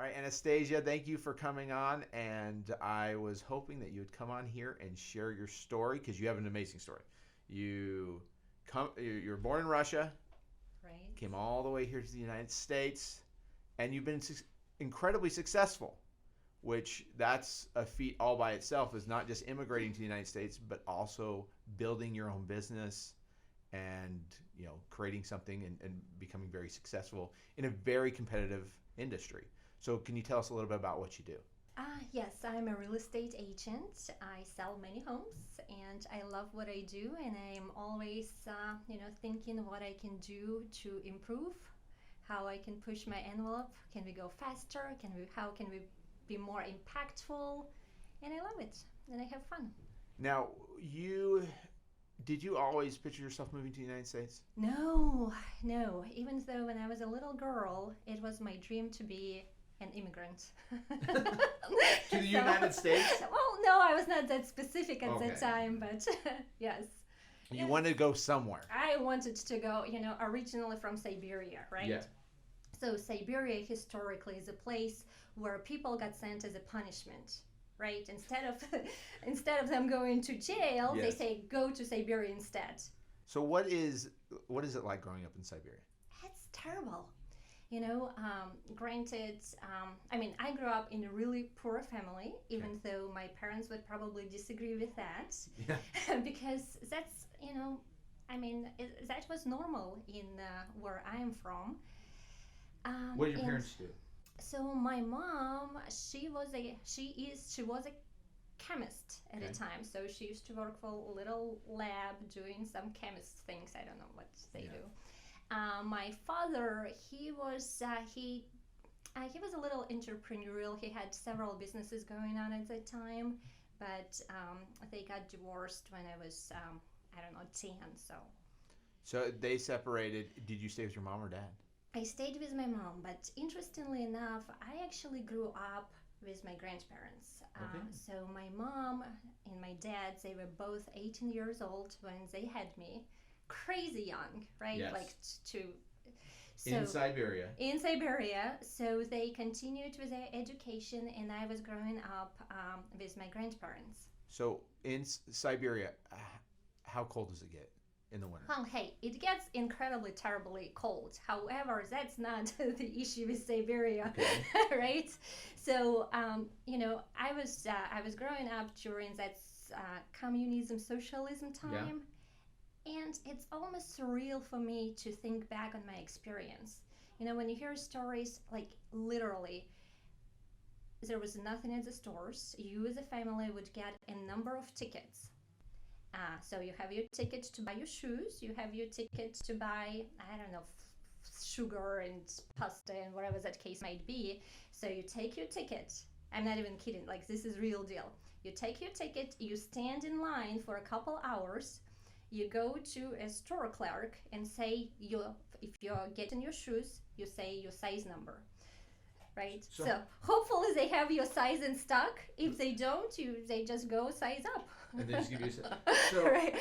right, Anastasia, thank you for coming on. And I was hoping that you would come on here and share your story because you have an amazing story. You're born in Russia, Right. came all the way here to the United States, and you've been incredibly successful, which that's a feat all by itself, is not just immigrating to the United States, but also building your own business and creating something and becoming very successful in a very competitive industry. So can you tell us a little bit about what you do? Yes, I'm a real estate agent. I sell many homes and I love what I do, and I'm always, thinking what I can do to improve, how I can push my envelope. Can we go faster? How can we be more impactful? And I love it and I have fun. Now, did you always picture yourself moving to the United States? No, no. Even though when I was a little girl, it was my dream to be an immigrant. To the United States? Well, no, I was not that specific at that Okay. time, but yes. You Yes. wanted to go somewhere. I wanted to go, originally from Siberia, right? Yeah. So Siberia historically is a place where people got sent as a punishment, right? Instead of them going to jail, they Yes. say go to Siberia instead. So what is it like growing up in Siberia? It's terrible. Granted, I grew up in a really poor family, even though my parents would probably disagree with that, Yeah. because that was normal in where I'm from. What did your And parents do? so my mom, she was a chemist at Okay. the time, so she used to work for a little lab doing some chemist things. I don't know what they Yeah. do. My father, he was a little entrepreneurial. He had several businesses going on at the time, but they got divorced when I was, I don't know, 10. So they separated. Did you stay with your mom or dad? I stayed with my mom, but interestingly enough, I actually grew up with my grandparents. Okay. So my mom and my dad, they were both 18 years old when they had me. Crazy young, right? Yes. Like to In Siberia. in Siberia. So they continued with their education, and I was growing up with my grandparents. So in Siberia, how cold does it get in the winter? Well, hey, it gets incredibly, terribly cold. However, that's not the issue with Siberia, Okay. right? So, I was growing up during that communism, socialism time, and it's almost surreal for me to think back on my experience. When you hear stories, like literally, there was nothing at the stores. You as a family would get a number of tickets. So you have your ticket to buy your shoes, you have your ticket to buy, I don't know, sugar and pasta and whatever that case might be. So you take your ticket. I'm not even kidding, like this is real deal. You take your ticket, you stand in line for a couple hours, you go to a store clerk and say if you're getting your shoes, you say your size number. Right? So hopefully they have your size in stock. If they don't, they just go size up. And they just give you so Right.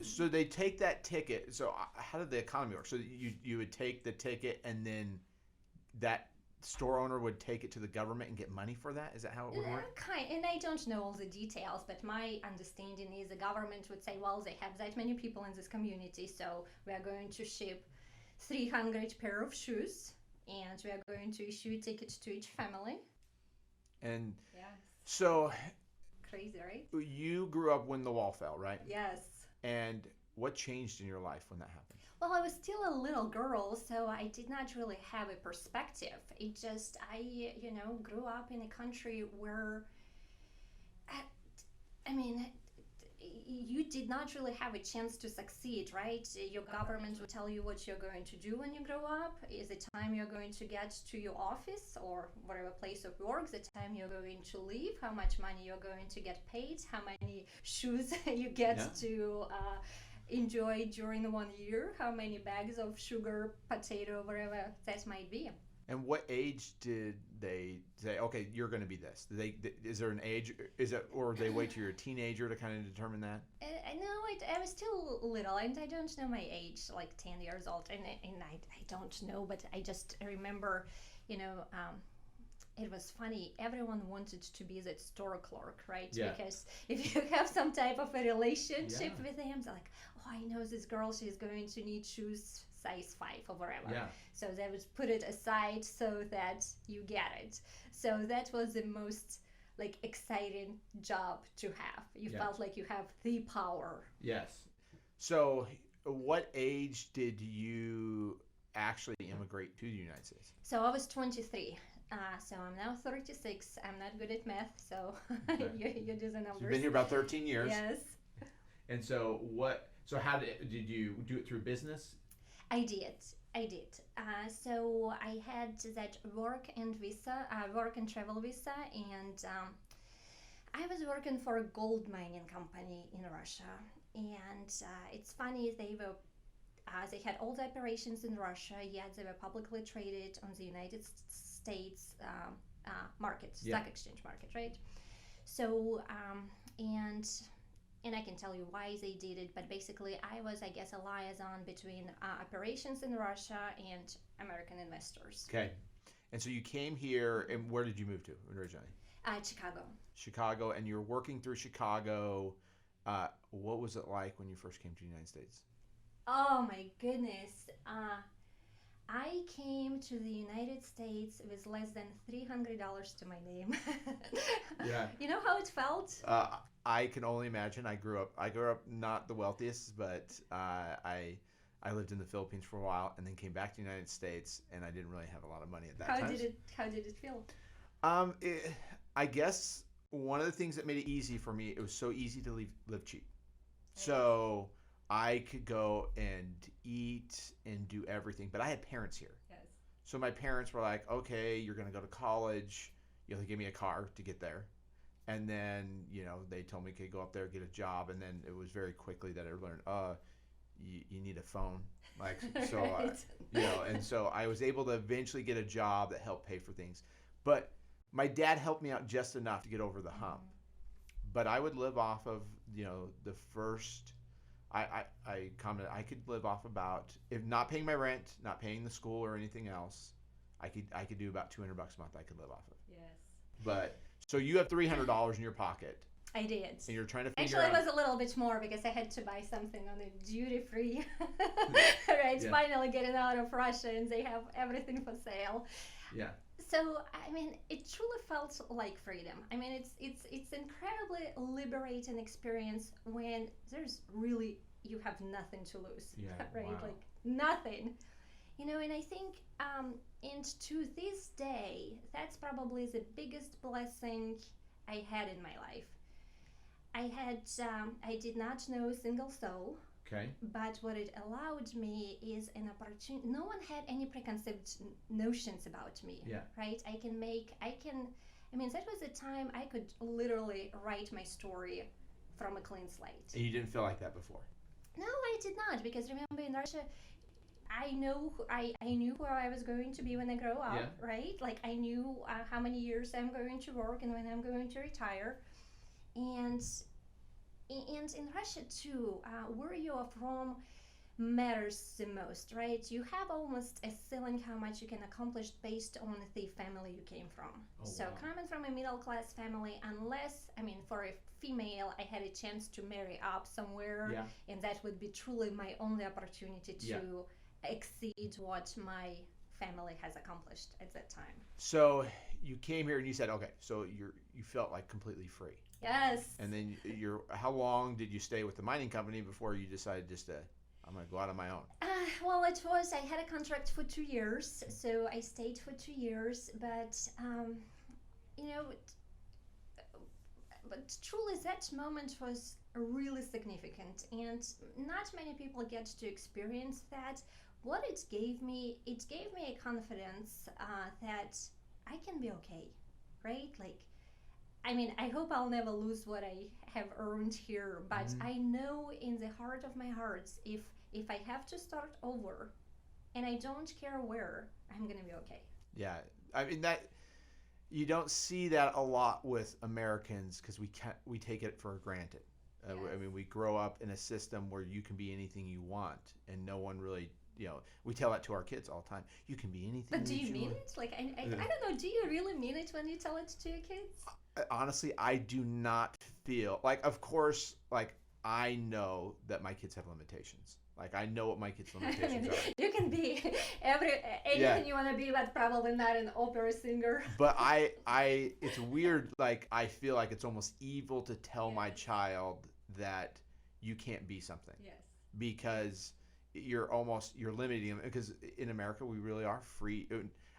so they take that ticket. So how did the economy work? So you would take the ticket and then that store owner would take it to the government and get money for that? Is that how it would work? And I don't know all the details, but my understanding is the government would say, well, they have that many people in this community, so we are going to ship 300 pair of shoes, and we are going to issue a ticket to each family. And Yes. so Crazy, right? you grew up when the wall fell, right? Yes. And what changed in your life when that happened? Well, I was still a little girl, so I did not really have a perspective. I grew up in a country where, you did not really have a chance to succeed, right? Your government will tell you what you're going to do when you grow up, is the time you're going to get to your office or whatever place of work, the time you're going to leave, how much money you're going to get paid, how many shoes you get to enjoy during the 1 year, how many bags of sugar, potato, whatever that might be. And what age did they say, okay, you're going to be this? Is there an age? Or they wait till you're a teenager to kind of determine that? I was still little, and I don't know my age, like 10 years old, and I don't know, but I just remember, it was funny. Everyone wanted to be that store clerk, right? Yeah. Because if you have some type of a relationship Yeah. with him, they're like, oh, I know this girl, she's going to need shoes size 5 or whatever. Yeah. So they would put it aside so that you get it. So that was the most like exciting job to have. You Yeah. felt like you have the power. Yes. So, what age did you actually immigrate to the United States? So I was 23. So I'm now 36. I'm not good at math, so Okay. you do the numbers. So you've been here about 13 years. Yes, And so what? So how did you do it through business? I did. So I had that work and travel visa, and I was working for a gold mining company in Russia. And it's funny, they had all the operations in Russia, yet they were publicly traded on the United States market, Yeah. stock exchange market, right? So, and I can tell you why they did it, but basically I was, I guess, a liaison between operations in Russia and American investors. Okay. And so you came here, and where did you move to originally? Chicago. Chicago, and you're working through Chicago. What was it like when you first came to the United States? Oh my goodness. I came to the United States with less than $300 to my name. Yeah. You know how it felt? I can only imagine. I grew up not the wealthiest, but I lived in the Philippines for a while, and then came back to the United States, and I didn't really have a lot of money at that time. How did it feel? I guess one of the things that made it easy for me, it was so easy to live cheap. So I could go and eat and do everything, but I had parents here. Yes. So my parents were like, okay, you're going to go to college. You know, they gave me a car to get there. And then, you know, they told me, okay, go up there, get a job. And then it was very quickly that I learned, you need a phone. Like, so, Right. you know, and so I was able to eventually get a job that helped pay for things. But my dad helped me out just enough to get over the hump. But I would live off of, you know, the first, I commented, I could live off about, if not paying my rent, not paying the school or anything else, I could do about $200 a month I could live off of. Yes. But, so you have $300 in your pocket, I did. and you're trying to figure Actually, it out. was a little bit more because I had to buy something on the duty free. Right, Yeah. finally getting out of Russia, and they have everything for sale. Yeah. So I mean, it truly felt like freedom. I mean, it's incredibly liberating experience when there's really, you have nothing to lose. Yeah. Right, Wow. like nothing. You know, and I think, and to this day, that's probably the biggest blessing I had in my life. I did not know a single soul, Okay. but what it allowed me is an opportunity. No one had any preconceived notions about me. Yeah. Right? I mean, that was a time I could literally write my story from a clean slate. And you didn't feel like that before. No, I did not, because remember in Russia, I knew where I was going to be when I grow up, Yeah. right? Like I knew how many years I'm going to work and when I'm going to retire, and in Russia too, where you are from matters the most, right? You have almost a ceiling how much you can accomplish based on the family you came from. Oh, So wow. coming from a middle class family, unless, I mean, for a female, I had a chance to marry up somewhere, Yeah. and that would be truly my only opportunity to Yeah. exceed what my family has accomplished at that time. So you came here and you said, okay, so you felt like completely free. Yes. And then how long did you stay with the mining company before you decided just to, I'm going to go out on my own? Well, I had a contract for 2 years, so I stayed for 2 years, but, you know, but truly that moment was really significant, and not many people get to experience that. What it gave me a confidence that I can be okay, right? Like, I mean, I hope I'll never lose what I have earned here, but Mhm. I know in the heart of my hearts, if I have to start over, and I don't care where, I'm gonna be okay. Yeah. I mean, that, you don't see that a lot with Americans because we take it for granted. I Yes. mean, we grow up in a system where you can be anything you want, and no one really we tell that to our kids all the time. You can be anything. But do you that mean want. it? Like, I don't know. Do you really mean it when you tell it to your kids? Honestly, I do not feel like, of course, like I know that my kids have limitations. Like I know what my kids' limitations are. You can be anything Yeah. you want to be, but probably not an opera singer. But it's weird. Like I feel like it's almost evil to tell my Yes. child that you can't be something Yes. because you're limiting them. Because in America, we really are free.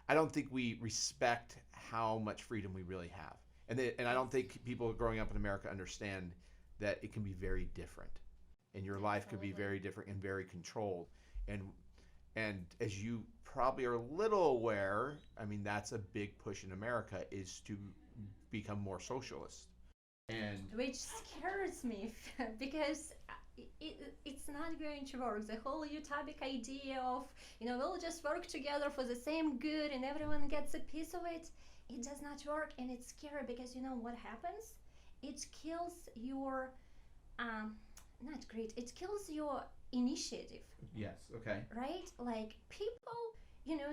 I don't think we respect how much freedom we really have, and I don't think people growing up in America understand that it can be very different, and your life could be Absolutely. very different and very controlled, and as you probably are a little aware, I mean that's a big push in America is to become more socialist. And Which scares me because it's not going to work. The whole utopic idea of, we'll just work together for the same good and everyone gets a piece of it, it does not work. And it's scary because you know what happens? It kills your, not great, it kills your initiative. Yes. Okay. Right? Like people,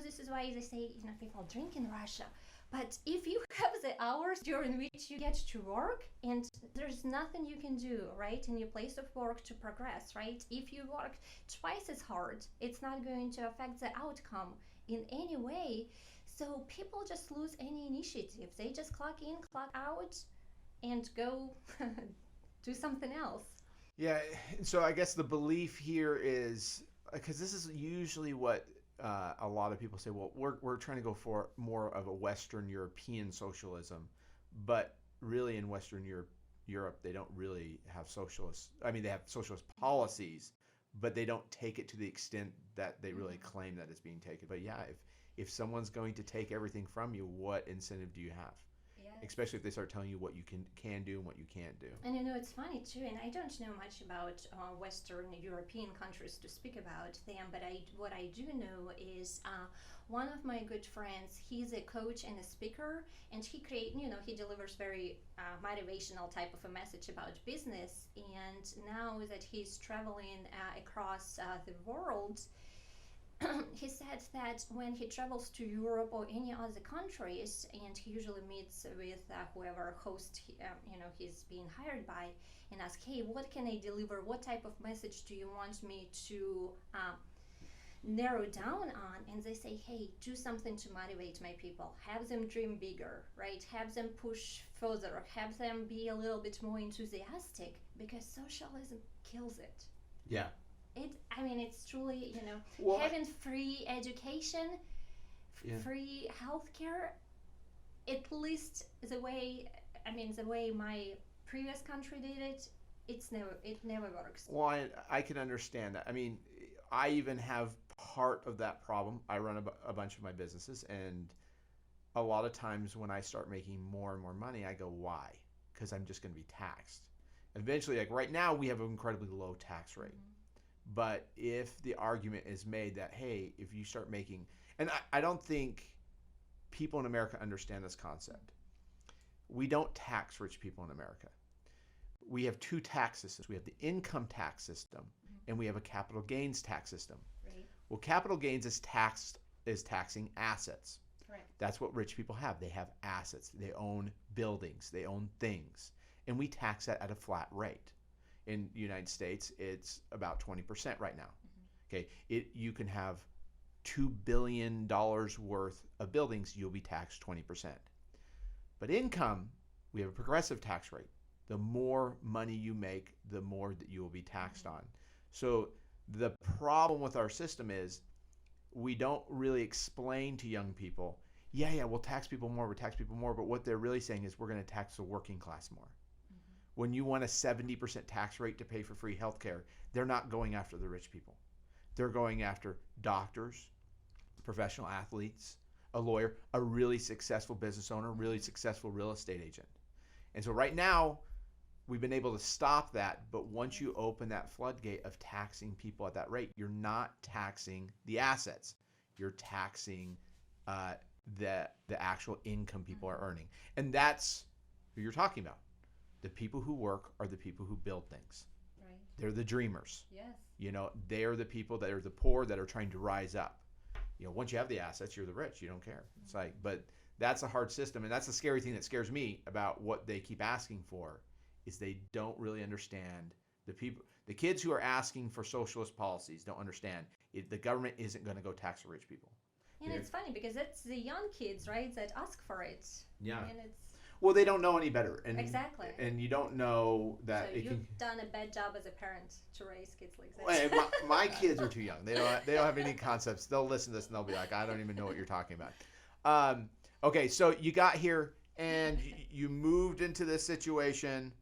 this is why they say, people drink in Russia. But if you have the hours during which you get to work and there's nothing you can do, right, in your place of work to progress, right? If you work twice as hard, it's not going to affect the outcome in any way. So people just lose any initiative. They just clock in, clock out, and go do something else. yeah, so I guess the belief here is because this is usually what a lot of people say. Well, we're trying to go for more of a Western European socialism, but really in Western Europe, they don't really have socialist. I mean, they have socialist policies, but they don't take it to the extent that they really claim that it's being taken. But yeah, if someone's going to take everything from you, what incentive do you have? Yes. Especially if they start telling you what you can do and what you can't do. And it's funny too, and I don't know much about Western European countries to speak about them, but what I do know is one of my good friends, he's a coach and a speaker, and he delivers very motivational type of a message about business, and now that he's traveling across the world, he said that when he travels to Europe or any other countries, and he usually meets with whoever host he's being hired by, and ask, hey, what can I deliver? What type of message do you want me to narrow down on? And they say, hey, do something to motivate my people. Have them dream bigger, right? Have them push further. Have them be a little bit more enthusiastic, because socialism kills it. Yeah. It's truly, Well, having free education, Yeah. free healthcare, at least the way my previous country did it, it never works. Well, I can understand that. I mean, I even have part of that problem. I run a bunch of my businesses, and a lot of times when I start making more and more money, I go, why? Because I'm just going to be taxed. Eventually, like right now, we have an incredibly low tax rate. But if the argument is made that, hey, if you start making, and I don't think people in America understand this concept. We don't tax rich people in America. We have two tax systems. We have the income tax system, and we have a capital gains tax system. Right. Well, capital gains is taxing assets. Correct. That's what rich people have. They have assets. They own buildings. They own things. And we tax that at a flat rate. In the United States, it's about 20% right now. Okay, you can have $2 billion worth of buildings, you'll be taxed 20%. But income, we have a progressive tax rate. The more money you make, the more that you will be taxed on. So the problem with our system is we don't really explain to young people, yeah, we'll tax people more, but what they're really saying is we're going to tax the working class more. When you want a 70% tax rate to pay for free healthcare, they're not going after the rich people. They're going after doctors, professional athletes, a lawyer, a really successful business owner, really successful real estate agent. And so right now, we've been able to stop that, but once you open that floodgate of taxing people at that rate, you're not taxing the assets. You're taxing the actual income people are earning. And that's who you're talking about. The people who work are the people who build things. Right. They're the dreamers. Yes. they're the people that are the poor that are trying to rise up. Once you have the assets, you're the rich. You don't care. It's like, but that's a hard system, and that's the scary thing that scares me about what they keep asking for, is they don't really understand the kids who are asking for socialist policies don't understand the government isn't going to go tax the rich people. And it's funny because it's the young kids, right, that ask for it. Yeah. And it's Well, they don't know any better, and exactly. And you don't know that so you've done a bad job as a parent to raise kids like that. Well, my kids are too young. They don't have any concepts. They'll listen to this and they'll be like, I don't even know what you're talking about. Okay, so you got here and you moved into this situation,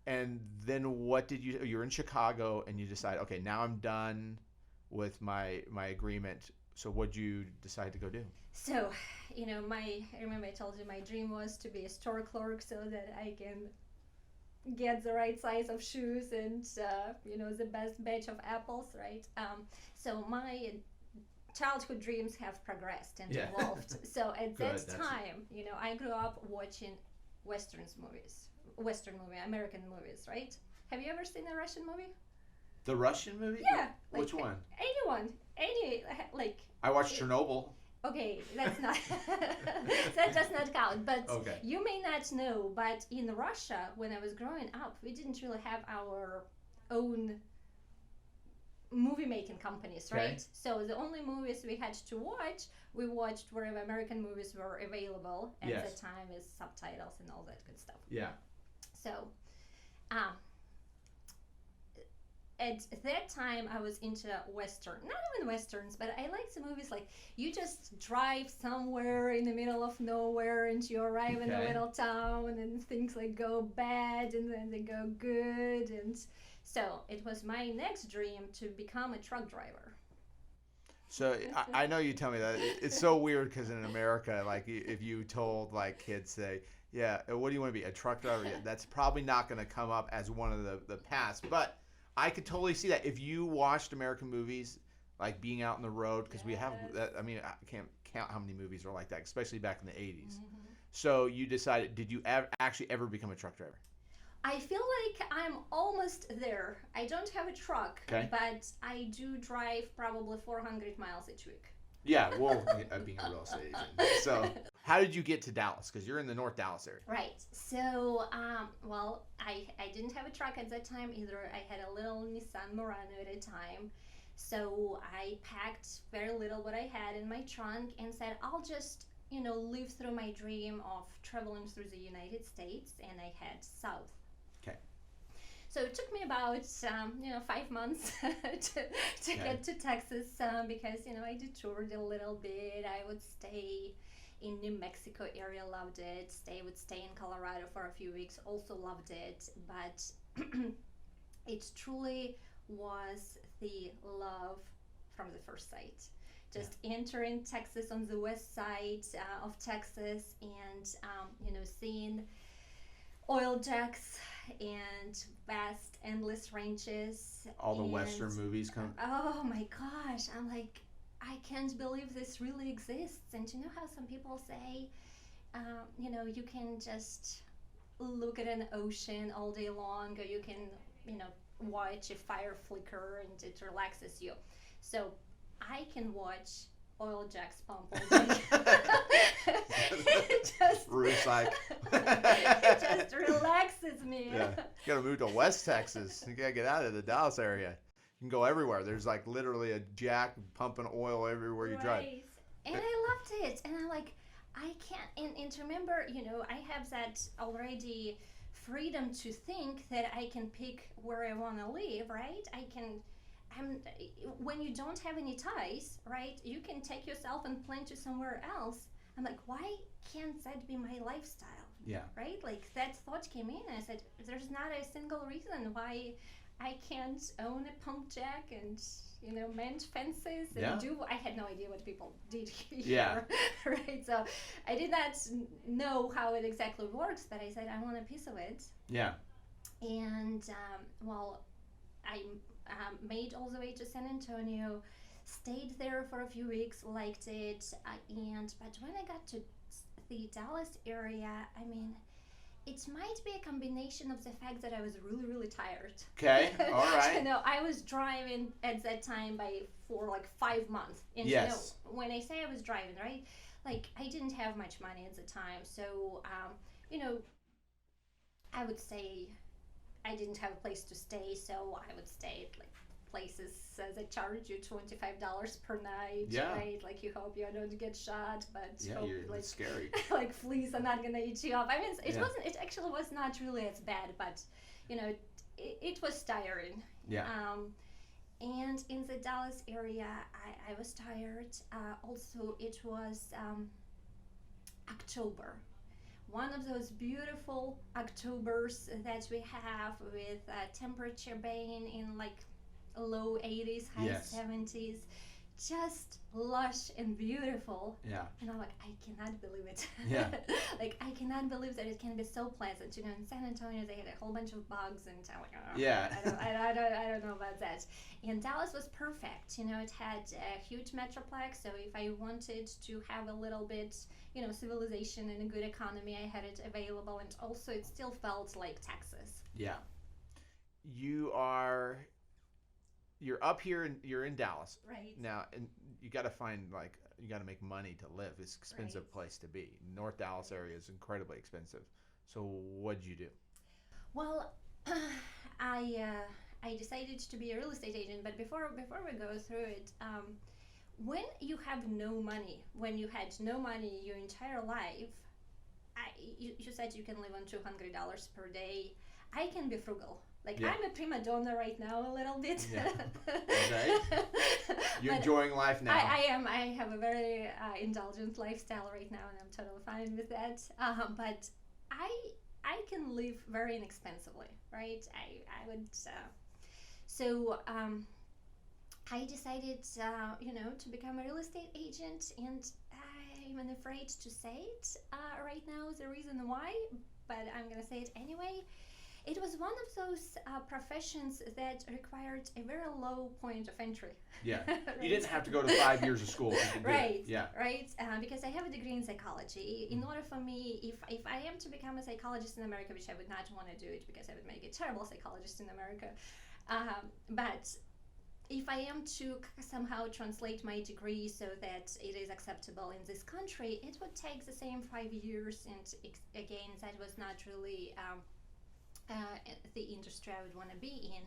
and then what did you? You're in Chicago and you decide, okay, now I'm done with my agreement. So what'd you decide to go do? So, I remember I told you my dream was to be a store clerk so that I can get the right size of shoes and, the best batch of apples, right? So my childhood dreams have progressed and evolved. So at that time, I grew up watching Western movies, American movies, right? Have you ever seen a Russian movie? The Russian movie? Yeah. Which one? I watched Chernobyl. Okay, that's not that does not count. But okay. You may not know, but in Russia, when I was growing up, we didn't really have our own movie making companies, right? Okay. So the only movies we had to watch, we watched wherever American movies were available at the time, with subtitles and all that good stuff. Yeah. So, at that time, I was into Western. Not even Westerns, but I liked the movies like you just drive somewhere in the middle of nowhere and you arrive in a little town and things like go bad and then they go good. And so it was my next dream to become a truck driver. So I know you tell me that. It's so weird because in America, like if you told like kids, say, yeah, what do you want to be, a truck driver? Yeah, that's probably not going to come up as one of the past, but I could totally see that if you watched American movies, like being out on the road, because we have that. I mean, I can't count how many movies are like that, especially back in the 80s. Mm-hmm. So you decided, did you actually ever become a truck driver? I feel like I'm almost there. I don't have a truck, but I do drive probably 400 miles each week. Yeah, well, being a real estate agent. So how did you get to Dallas? Because you're in the North Dallas area. Right. So, I didn't have a truck at that time either. I had a little Nissan Murano at a time. So I packed very little what I had in my trunk and said, I'll just, live through my dream of traveling through the United States, and I head south. Okay. So it took me about 5 months to get to Texas because I detoured a little bit. I would stay in New Mexico area, loved it. Would stay in Colorado for a few weeks, also loved it. But it truly was the love from the first sight. Just entering Texas on the west side of Texas and seeing oil jacks and vast, endless ranches. All the Western movies come. Oh my gosh! I'm like, I can't believe this really exists. And you know how some people say, you can just look at an ocean all day long, or you can, watch a fire flicker and it relaxes you. So I can watch oil jacks pump all day. It just relaxes me. Yeah, you gotta move to West Texas. You gotta get out of the Dallas area. You can go everywhere. There's like literally a jack pumping oil everywhere you drive. And I loved it. And I'm like, I can't. And to remember, I have that already freedom to think that I can pick where I want to live, right? When you don't have any ties, right, you can take yourself and plan to somewhere else. I'm like, why can't that be my lifestyle? Yeah. Right? Like that thought came in. I said, there's not a single reason why I can't own a pump jack and, mend fences and do. I had no idea what people did here. Yeah. Right. So I did not know how it exactly works, but I said, I want a piece of it. Yeah. And, I made all the way to San Antonio, stayed there for a few weeks, liked it, but when I got to the Dallas area, I mean, it might be a combination of the fact that I was really, really tired. Okay, all right. I was driving at that time for like 5 months. And Yes. when I say I was driving, right, like I didn't have much money at the time. So, I would say I didn't have a place to stay. So I would stay at like places that charge you $25 per night, Yeah. right? Like you hope you don't get shot, but Yeah, hope, it's like scary. like fleas are not gonna eat you up. I mean, it Yeah. wasn't. It actually was not really as bad, but it was tiring. Yeah. And in the Dallas area, I was tired. Also, it was October. One of those beautiful Octobers that we have with temperature being in like low 80s, high Yes. 70s, just lush and beautiful. Yeah. And I'm like, I cannot believe it. Yeah. Like, I cannot believe that it can be so pleasant. In San Antonio, they had a whole bunch of bugs, and I'm like, oh, Yeah. I don't know about that. And Dallas was perfect. It had a huge metroplex, so if I wanted to have a little bit, civilization and a good economy, I had it available, and also it still felt like Texas. Yeah. You're up here and you're in Dallas. Right. Now, and you got to make money to live. It's an expensive Right. place to be. North Dallas area is incredibly expensive. So what'd you do? Well, I decided to be a real estate agent, but before we go through it, when you have no money, when you had no money your entire life, you said you can live on $200 per day. I can be frugal. Like, Yeah. I'm a prima donna right now a little bit. Yeah. Okay. You're But enjoying life now. I am. I have a very indulgent lifestyle right now, and I'm totally fine with that. But I can live very inexpensively, right? I would. So I decided, to become a real estate agent, and I'm afraid to say it right now. The reason why, but I'm gonna say it anyway. It was one of those professions that required a very low point of entry. Yeah. Right? You didn't have to go to 5 years of school. You could do it. Right. Yeah. Right. Because I have a degree in psychology. In order for me, if I am to become a psychologist in America, which I would not want to do it because I would make a terrible psychologist in America, but if I am to somehow translate my degree so that it is acceptable in this country, it would take the same 5 years. And again, that was not really the industry I would want to be in.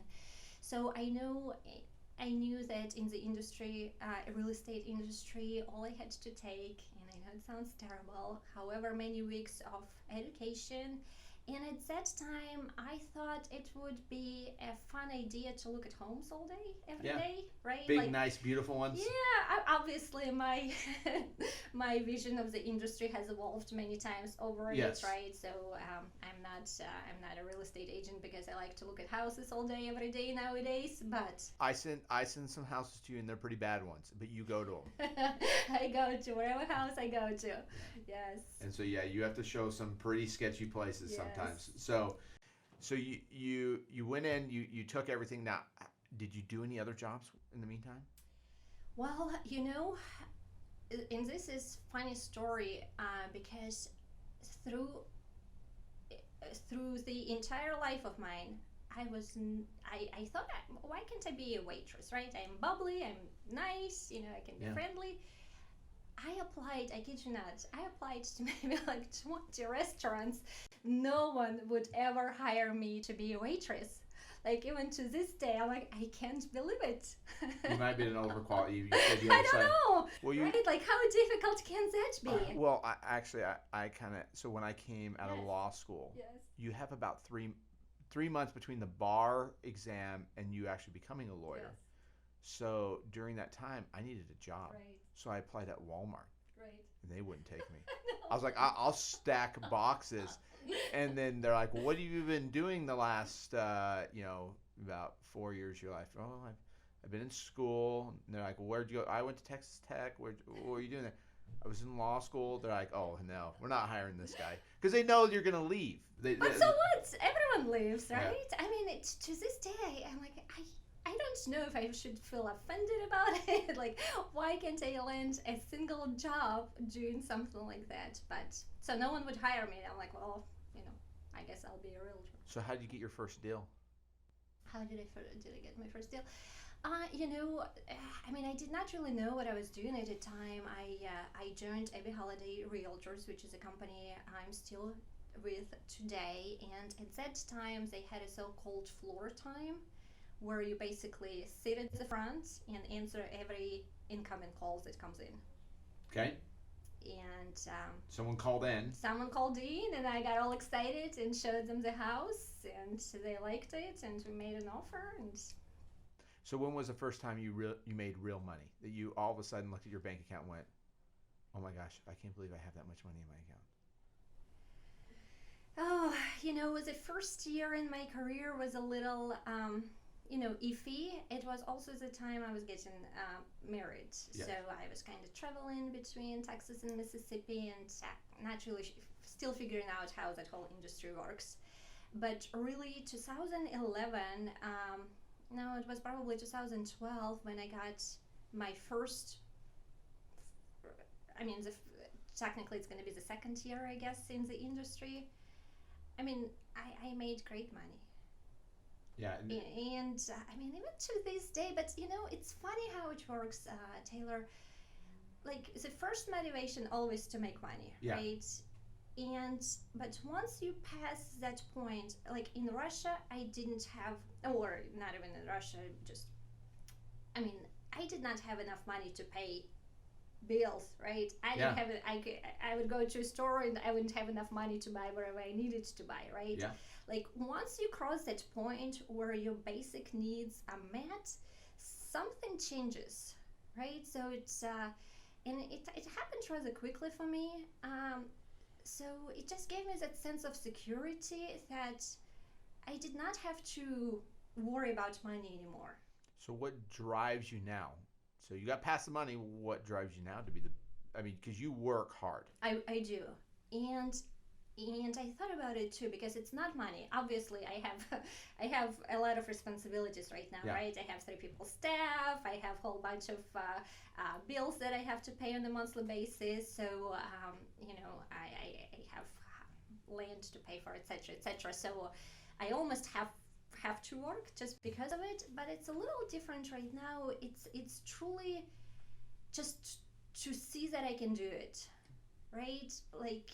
So I knew that in the industry, real estate industry, all I had to take, and I know it sounds terrible, however many weeks of education. And at that time, I thought it would be a fun idea to look at homes all day, every Yeah. day, right? Big, nice, beautiful ones. Yeah, obviously my my vision of the industry has evolved many times over Yes. it, right? So I'm not a real estate agent because I like to look at houses all day, every day nowadays. But I send some houses to you, and they're pretty bad ones, but you go to them. I go to wherever house I go to. Yes. And so yeah, you have to show some pretty sketchy places Yes. sometimes. So you went in, you took everything. Now, did you do any other jobs in the meantime? Well, and this is funny story because through the entire life of mine, I thought, why can't I be a waitress, right? I'm bubbly, I'm nice, I can be Yeah. friendly. I applied, I kid you not, I applied to maybe like 20 restaurants. No one would ever hire me to be a waitress. Like, even to this day, I'm like, I can't believe it. You might be an overqualified. You said you I had don't know. Well, Right? Like, how difficult can that be? Well, I kind of. So when I came out of Yes. law school, Yes. you have about three months between the bar exam and you actually becoming a lawyer. Yes. So during that time, I needed a job. Right. So I applied at Walmart, Right. and they wouldn't take me. I was like, I'll stack boxes. And then they're like, well, what have you been doing the last, about 4 years of your life? Oh, I've been in school. And they're like, well, where'd you go? I went to Texas Tech. What were you doing there? I was in law school. They're like, oh, no, we're not hiring this guy. Because they know you're going to leave. But so what? Everyone leaves, Yeah. right? I mean, to this day, I'm like, I don't know if I should feel offended about it. Like, why can't I land a single job doing something like that? But so no one would hire me. I'm like, well, I guess I'll be a realtor. So how did you get your first deal? How did I get my first deal? You know, I mean, I did not really know what I was doing at the time. I joined Ebby Halliday Realtors, which is a company I'm still with today. And at that time, they had a so-called floor time, where you basically sit at the front and answer every incoming calls that comes in. Okay. And Someone called in. someone called in, and I got all excited and showed them the house, and they liked it, and we made an offer. And So when was the first time you made real money? That you all of a sudden looked at your bank account and went, "Oh my gosh, I can't believe I have that much money in my account." oh, you know, the first year in my career was a little, iffy. It was also the time I was getting married, Yes. so I was kind of traveling between Texas and Mississippi, and naturally still figuring out how that whole industry works. But really, 2011. No, it was probably 2012 when I got my first. I mean, technically it's going to be the second year, I guess, in the industry. I mean, I made great money. Yeah. And I mean, even to this day, but you know, it's funny how it works, Taylor. Like, the first motivation always to make money, Yeah. right? But once you pass that point, like in Russia, I didn't have, or not even in Russia, just, I mean, I did not have enough money to pay bills, right? I Yeah. didn't have it. I would go to a store and I wouldn't have enough money to buy whatever I needed to buy, right? Yeah. Like, once you cross that point where your basic needs are met, something changes, right? So it's and it happened rather quickly for me. So it just gave me that sense of security that I did not have to worry about money anymore. So what drives you now? So you got past the money. What drives you now to be because you work hard. I do, and I thought about it too, because it's not money. Obviously, I have a lot of responsibilities right now, Yeah. right? I have 3 people staff. I have a whole bunch of bills that I have to pay on a monthly basis. So I have land to pay for, etc., etc. So I almost have to work just because of it. But it's a little different right now. It's truly just to see that I can do it, right? Like,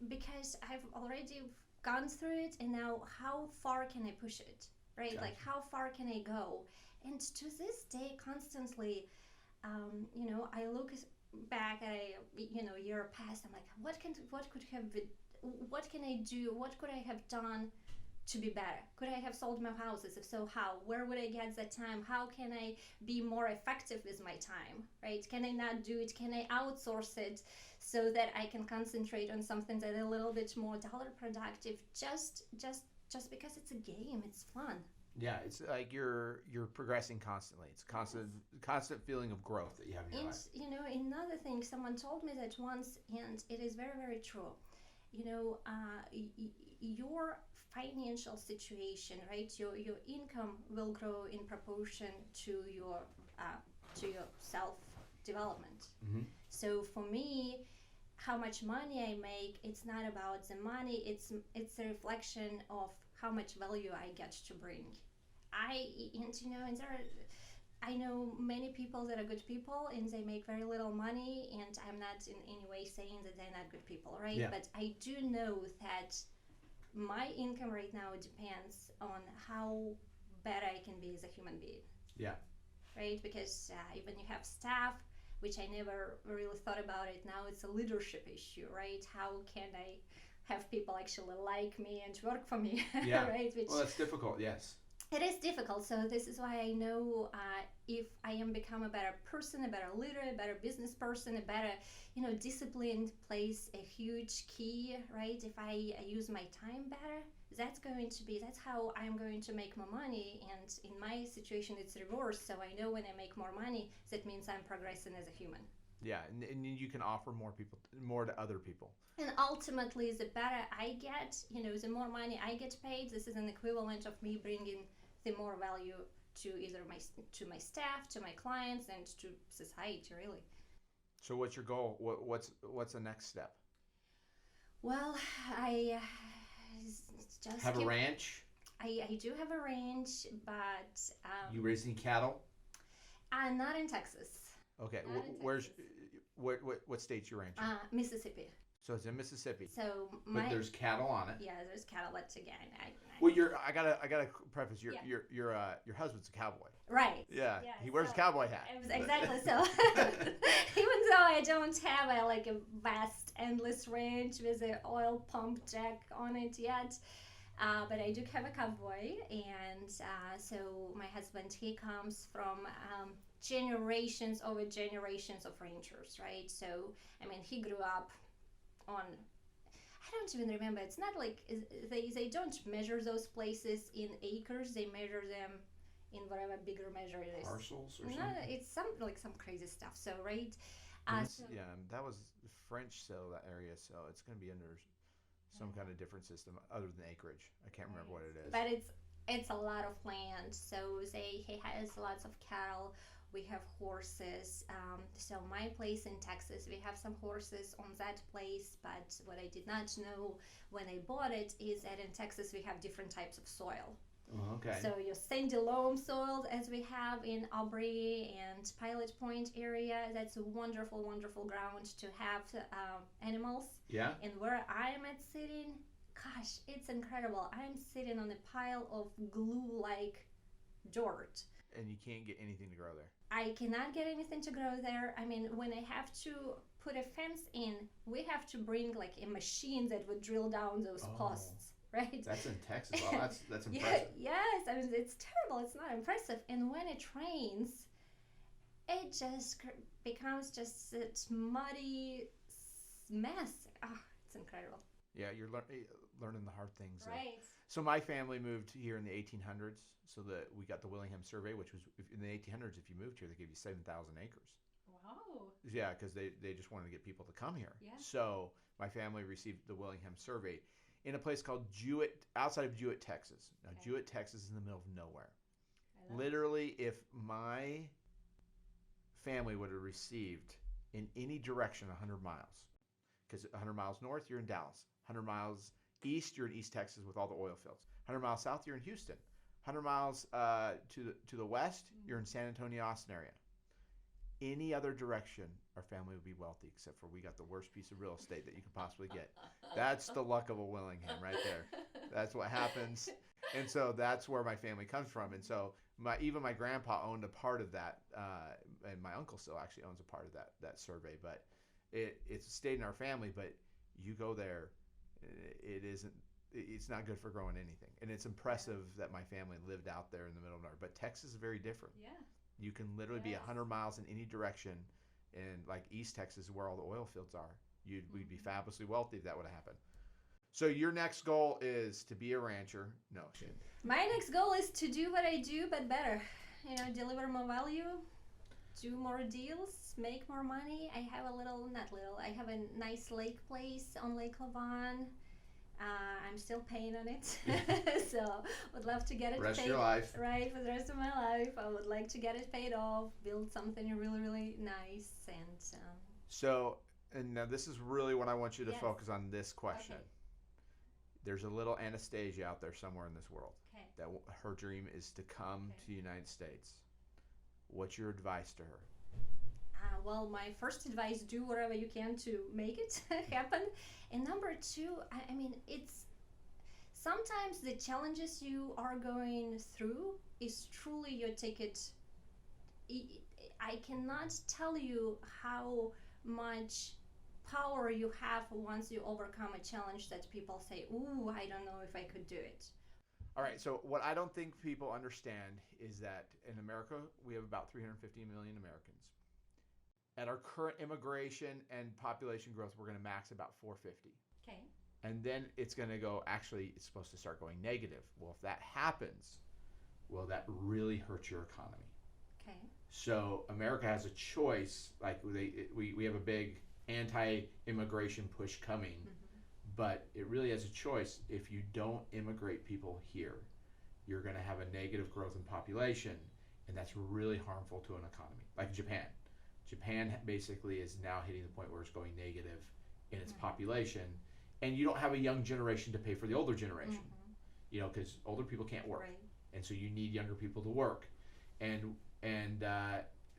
because I've already gone through it, and now how far can I push it, right? Gotcha. Like, how far can I go? And to this day, constantly, I look back at a year past. I'm like, what can I do? What could I have done to be better? Could I have sold more houses? If so, how? Where would I get that time? How can I be more effective with my time, right? Can I not do it? Can I outsource it so that I can concentrate on something that is a little bit more dollar productive, just because it's a game, it's fun. Yeah, it's like you're progressing constantly. It's a constant feeling of growth that you have in your And life. Another thing, someone told me that once, and it is very, very true. Your financial situation, right? Your income will grow in proportion to your self development. Mm-hmm. So for me, how much money I make, it's not about the money. It's a reflection of how much value I get to bring. I know many people that are good people, and they make very little money, and I'm not in any way saying that they're not good people, right? Yeah. But I do know that my income right now depends on how better I can be as a human being. Yeah. Right? Because even you have staff, which I never really thought about it. Now it's a leadership issue, right? How can I have people actually like me and work for me? Yeah. Right? Well, that's difficult. Yes. It is difficult. So this is why I know if I am become a better person, a better leader, a better business person, a better, discipline plays a huge key, right? If I use my time better, that's how I'm going to make more money. And in my situation, it's reversed. So I know when I make more money, that means I'm progressing as a human. Yeah, and you can offer more to other people. And ultimately, the better I get, the more money I get paid. This is an equivalent of me bringing the more value to either my staff, to my clients, and to society, really. So what's your goal? What's the next step? Well, just Have a ranch? I do have a ranch, but You raise any cattle? I'm not in Texas. Okay. Not in Where's Texas. what state's your ranch in? Mississippi. So it's in Mississippi. So But there's cattle on it. yeah, there's cattle. But again, Well, I gotta preface your husband's a cowboy. right. Yeah, he wears a cowboy hat. Exactly. So even though I don't have a vast, endless range with an oil pump jack on it yet, but I do have a cowboy, and so my husband, he comes from generations over generations of ranchers, right? So I mean, he grew up on. I don't even remember. It's not like they don't measure those places in acres. They measure them in whatever bigger measure it is. Parcels or No, something? it's some crazy stuff. So right. Yeah, that was French settled that area, so it's going to be under some kind of different system other than acreage. I can't remember what it is. But it's a lot of land. So he has lots of cattle. We have horses. So my place in Texas, we have some horses on that place. But what I did not know when I bought it is that in Texas we have different types of soil. Oh, okay. So your sandy loam soil, as we have in Aubrey and Pilot Point area, that's a wonderful, wonderful ground to have animals. Yeah. And where I'm at sitting, gosh, it's incredible. I'm sitting on a pile of glue-like dirt. And you can't get anything to grow there. I cannot get anything to grow there. I mean, when I have to put a fence in, we have to bring a machine that would drill down those posts, right? That's in Texas. Well, that's impressive. Yes, I mean, it's terrible. It's not impressive. And when it rains, it just becomes just this muddy mess. Oh, it's incredible. Yeah, you're learning the hard things. Right. So my family moved here in the 1800s, so that we got the Willingham Survey, which was in the 1800s. If you moved here, they gave you 7,000 acres. Wow. Yeah, because they just wanted to get people to come here. Yeah. So my family received the Willingham Survey in a place called Jewett, outside of Jewett, Texas. Now, Okay. Jewett, Texas is in the middle of nowhere. Literally, if my family would have received in any direction 100 miles, because 100 miles north, you're in Dallas. 100 miles east, you're in East Texas with all the oil fields. 100 miles south, you're in Houston. 100 miles to the west, you're in San Antonio, Austin area. Any other direction, our family would be wealthy, except for we got the worst piece of real estate that you could possibly get. That's the luck of a Willingham right there. That's what happens. And so that's where my family comes from. And so even my grandpa owned a part of that, and my uncle still actually owns a part of that survey. But it's stayed in our family. But you go there, it's not good for growing anything. And it's impressive that my family lived out there in the middle of nowhere. But Texas is very different. Yeah. You can literally be 100 miles in any direction, and like East Texas, where all the oil fields are, we'd be fabulously wealthy if that would have happened. So your next goal is to be a rancher. No shit. My next goal is to do what I do, but better. Deliver more value, do more deals, make more money. I have I have a nice lake place on Lake Lavon. I'm still paying on it, so would love to get it Rest of paid. your life. Right, for the rest of my life. I would like to get it paid off, build something really, really nice, and So, and now this is really what I want you to Yes. focus on this question. Okay. There's a little Anastasia out there somewhere in this world Okay. that her dream is to come Okay. to the United States. What's your advice to her? Well, my first advice, do whatever you can to make it happen. And number two, I mean, it's sometimes the challenges you are going through is truly your ticket. I cannot tell you how much power you have once you overcome a challenge that people say, ooh, I don't know if I could do it. All right, so what I don't think people understand is that in America, we have about 350 million Americans. At our current immigration and population growth, we're going to max about 450. Okay. And then it's going to go, actually, it's supposed to start going negative. Well, if that happens, well, that really hurts your economy. Okay. So America has a choice. Like we have a big anti-immigration push coming, but it really has a choice. If you don't immigrate people here, you're going to have a negative growth in population, and that's really harmful to an economy. Like Japan. Japan basically is now hitting the point where it's going negative in its population, and you don't have a young generation to pay for the older generation. Because older people can't work, Right. and so you need younger people to work, and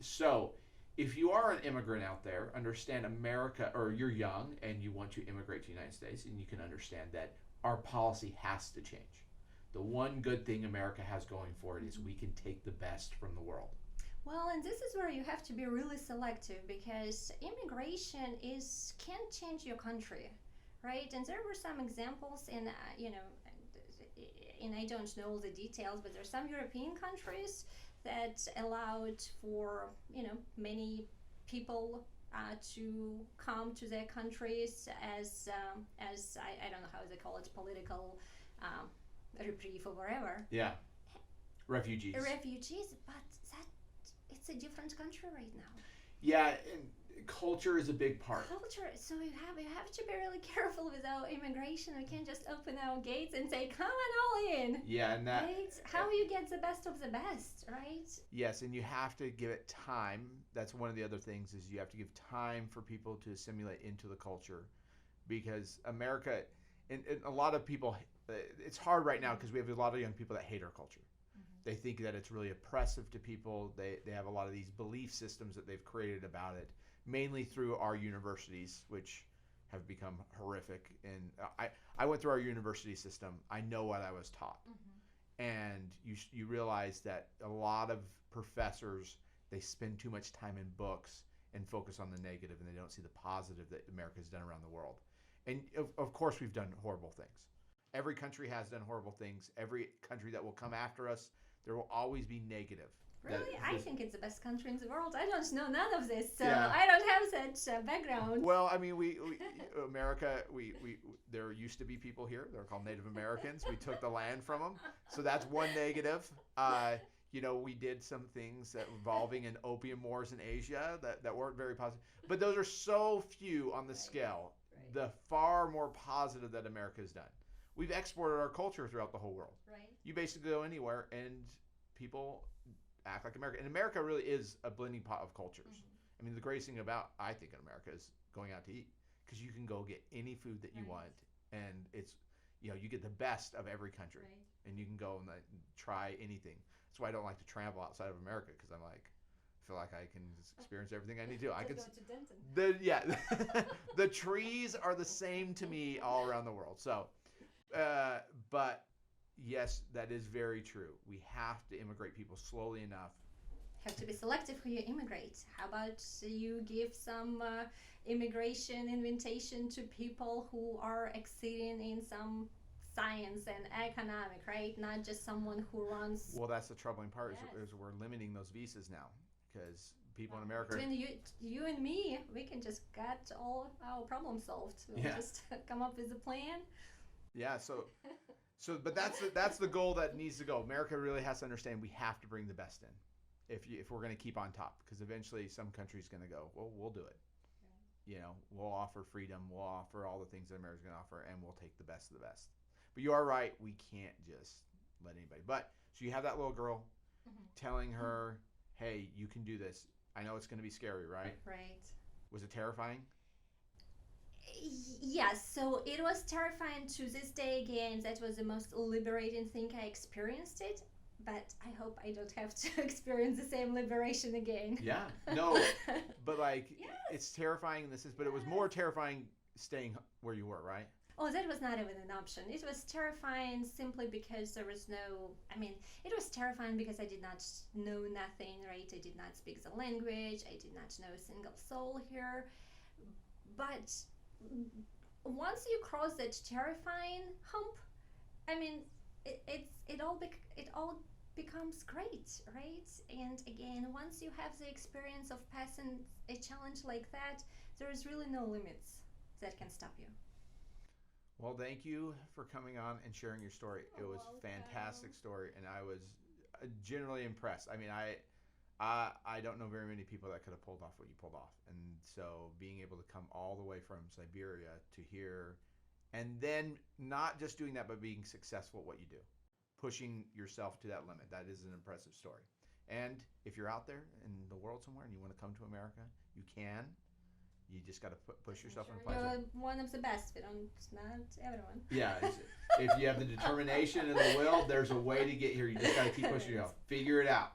so if you are an immigrant out there, understand America, or you're young and you want to immigrate to the United States, and you can understand that our policy has to change. The one good thing America has going for it is we can take the best from the world. Well, and this is where you have to be really selective, because immigration can change your country, right? And there were some examples in, and I don't know all the details, but there are some European countries that allowed for, many people to come to their countries as I don't know how they call it, political um, reprieve or whatever. Yeah, refugees. Refugees, but that it's a different country right now. Yeah, and culture is a big part. Culture. So you have to be really careful with our immigration. We can't just open our gates and say, "Come on, all in." Yeah, and that. Right? How you get the best of the best, right? Yes, and you have to give it time. That's one of the other things, is you have to give time for people to assimilate into the culture, because America, and a lot of people, it's hard right now because we have a lot of young people that hate our culture. They think that it's really oppressive to people. They have a lot of these belief systems that they've created about it, mainly through our universities, which have become horrific. And I went through our university system. I know what I was taught. And you realize that a lot of professors, they spend too much time in books and focus on the negative, and they don't see the positive that America has done around the world. And of course, we've done horrible things. Every country has done horrible things. Every country that will come after us, there will always be negative. Really? I think it's the best country in the world. I don't know none of this, so Yeah. I don't have such background. Well, I mean, we America, we there used to be people here. They're called Native Americans. We took the land from them, so that's one negative. We did some things that involving in opium wars in Asia that weren't very positive. But those are so few on the scale. Right. The far more positive that America has done. We've exported our culture throughout the whole world. Right. You basically go anywhere and people act like America. And America really is a blending pot of cultures. I mean, the greatest thing about, I think, in America is going out to eat, because you can go get any food that you Right. want, and it's, you get the best of every country, Right. and you can go and try anything. That's why I don't like to travel outside of America, because I'm like, I feel like I can just experience everything I need to. I could. Just go to Denton. The trees are the same to me all around the world. So, but yes, that is very true. We have to immigrate people slowly enough. Have to be selective who you immigrate. How about you give some immigration invitation to people who are excelling in some science and economic, right? Not just someone who runs. Well, that's the troubling part. Yes. Is we're limiting those visas now, because people in America. Between you and me, we can just get all our problems solved. We'll Yeah. just come up with a plan. Yeah. But that's the goal that needs to go. America really has to understand we have to bring the best in, if we're going to keep on top, because eventually some country's going to go, well, we'll do it. We'll offer freedom, we'll offer all the things that America's going to offer, and we'll take the best of the best. But you are right, we can't just let anybody. But so you have that little girl telling her, hey, you can do this. I know it's going to be scary, right? Right. Was it terrifying? Yes, so it was terrifying to this day again. That was the most liberating thing I experienced it. But I hope I don't have to experience the same liberation again. Yeah. No, but Yes. it's terrifying. But it was more terrifying staying where you were, right? Oh, that was not even an option. It was terrifying simply because there was it was terrifying because I did not know nothing, right? I did not speak the language. I did not know a single soul here. But once you cross that terrifying hump, it all becomes great, right? And again, once you have the experience of passing a challenge like that, there is really no limits that can stop you. Well, thank you for coming on and sharing your story. It was a welcome. fantastic story, and I was generally impressed. I mean, I don't know very many people that could have pulled off what you pulled off. And so being able to come all the way from Siberia to here, and then not just doing that, but being successful at what you do, pushing yourself to that limit, that is an impressive story. And if you're out there in the world somewhere and you want to come to America, you can. You just got to push yourself I'm and sure apply. you're one of the best, but not everyone. Yeah, if you have the determination and the will, there's a way to get here. You just got to keep pushing yourself. Figure it out.